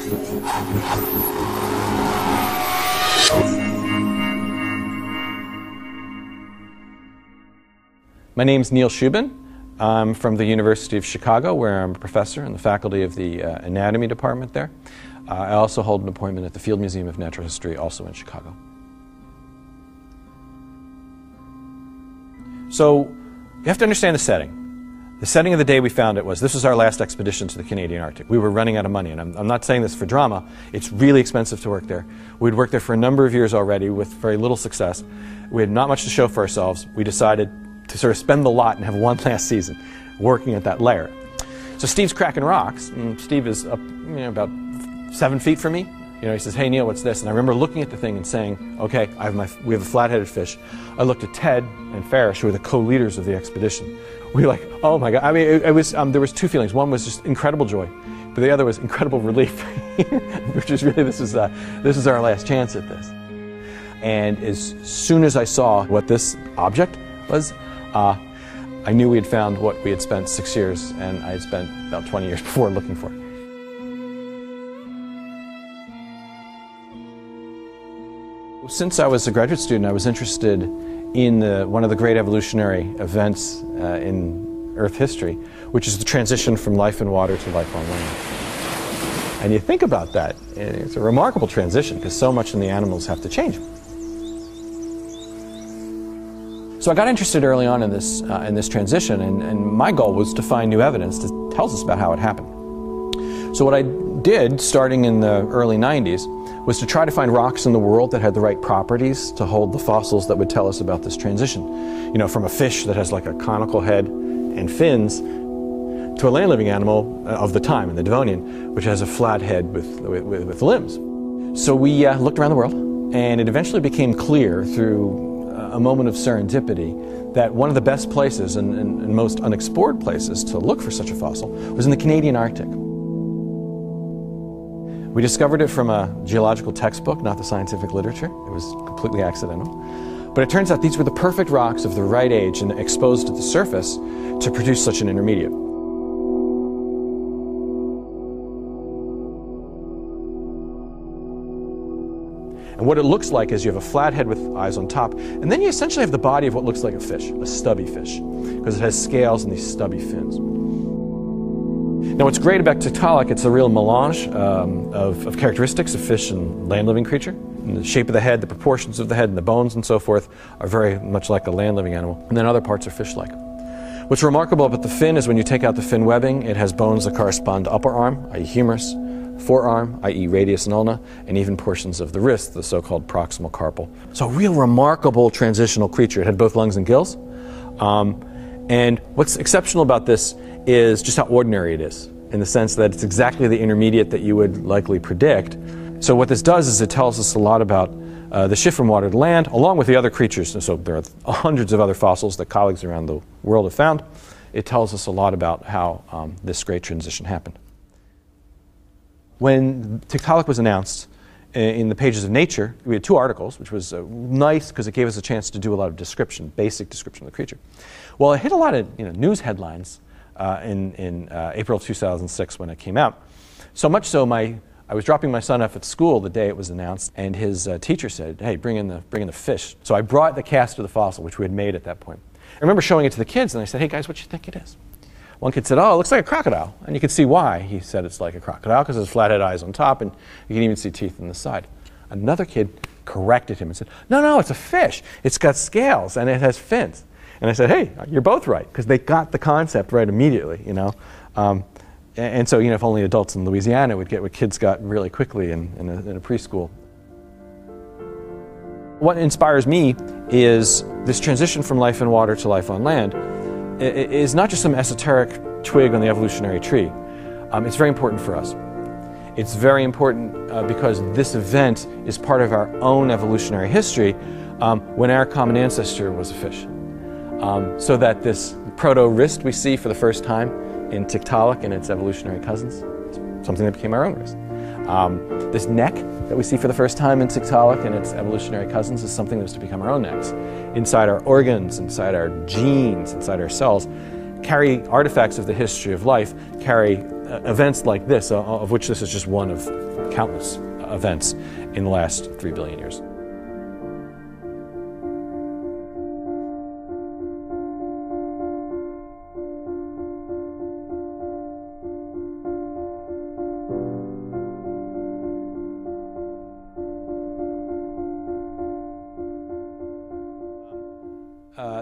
My name's Neil Shubin. I'm from the University of Chicago, where I'm a professor in the faculty of the anatomy department there. I also hold an appointment at the Field Museum of Natural History, also in Chicago. So you have to understand the setting. The setting of the day we found it was, this was our last expedition to the Canadian Arctic. We were running out of money, and I'm not saying this for drama. It's really expensive to work there. We'd worked there for a number of years already with very little success. We had not much to show for ourselves. We decided to sort of spend the lot and have one last season working at that layer. So Steve's cracking rocks. And Steve is up, about 7 feet from me. He says, "Hey Neil, what's this?" And I remember looking at the thing and saying, "Okay, we have a flat-headed fish." I looked at Ted and Farish, who were the co-leaders of the expedition. We were like, "Oh my God!" I mean, it was there was two feelings. One was just incredible joy, but the other was incredible relief, which is really this is our last chance at this. And as soon as I saw what this object was, I knew we had found what we had spent 6 years, and I had spent about 20 years before looking for it. Since I was a graduate student, I was interested in one of the great evolutionary events in Earth history, which is the transition from life in water to life on land. And you think about that, it's a remarkable transition because so much in the animals have to change. So I got interested early on in this transition, and my goal was to find new evidence that tells us about how it happened. So what I did, starting in the early 90s, was to try to find rocks in the world that had the right properties to hold the fossils that would tell us about this transition. From a fish that has like a conical head and fins, to a land-living animal of the time, in the Devonian, which has a flat head with limbs. So we looked around the world, and it eventually became clear through a moment of serendipity that one of the best places and most unexplored places to look for such a fossil was in the Canadian Arctic. We discovered it from a geological textbook, not the scientific literature. It was completely accidental. But it turns out these were the perfect rocks of the right age and exposed at the surface to produce such an intermediate. And what it looks like is you have a flat head with eyes on top, and then you essentially have the body of what looks like a fish, a stubby fish, because it has scales and these stubby fins. Now what's great about Tiktaalik, it's a real melange of characteristics of fish and land-living creature. And the shape of the head, the proportions of the head, and the bones and so forth are very much like a land-living animal. And then other parts are fish-like. What's remarkable about the fin is when you take out the fin webbing, it has bones that correspond to upper arm, i.e. humerus, forearm, i.e. radius and ulna, and even portions of the wrist, the so-called proximal carpal. So a real remarkable transitional creature. It had both lungs and gills. And what's exceptional about this is just how ordinary it is, in the sense that it's exactly the intermediate that you would likely predict. So what this does is it tells us a lot about the shift from water to land, along with the other creatures. And so there are hundreds of other fossils that colleagues around the world have found. It tells us a lot about how this great transition happened. When Tiktaalik was announced in the pages of Nature, we had 2 articles, which was nice because it gave us a chance to do a lot of description, basic description of the creature. Well, it hit a lot of news headlines in April of 2006 when it came out. So much so, I was dropping my son off at school the day it was announced, and his teacher said, "Hey, bring in the fish." So I brought the cast of the fossil, which we had made at that point. I remember showing it to the kids, and I said, "Hey guys, what do you think it is?" One kid said, "Oh, it looks like a crocodile." And you could see why he said it's like a crocodile, because it has flathead eyes on top, and you can even see teeth on the side. Another kid corrected him and said, "No, it's a fish. It's got scales, and it has fins." And I said, "Hey, you're both right," because they got the concept right immediately, And so, if only adults in Louisiana would get what kids got really quickly in a preschool. What inspires me is this transition from life in water to life on land is not just some esoteric twig on the evolutionary tree. It's very important for us. It's very important because this event is part of our own evolutionary history when our common ancestor was a fish. So that this proto-wrist we see for the first time in Tiktaalik and its evolutionary cousins, something that became our own wrist. This neck that we see for the first time in Tiktaalik and its evolutionary cousins is something that was to become our own necks. Inside our organs, inside our genes, inside our cells, carry artifacts of the history of life, carry events like this, of which this is just one of countless events in the last 3 billion years.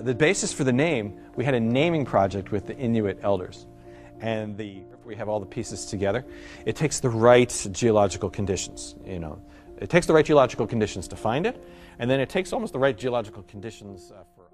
The basis for the name, we had a naming project with the Inuit elders. And we have all the pieces together. It takes the right geological conditions, you know. It takes the right geological conditions to find it, and then it takes almost the right geological conditions for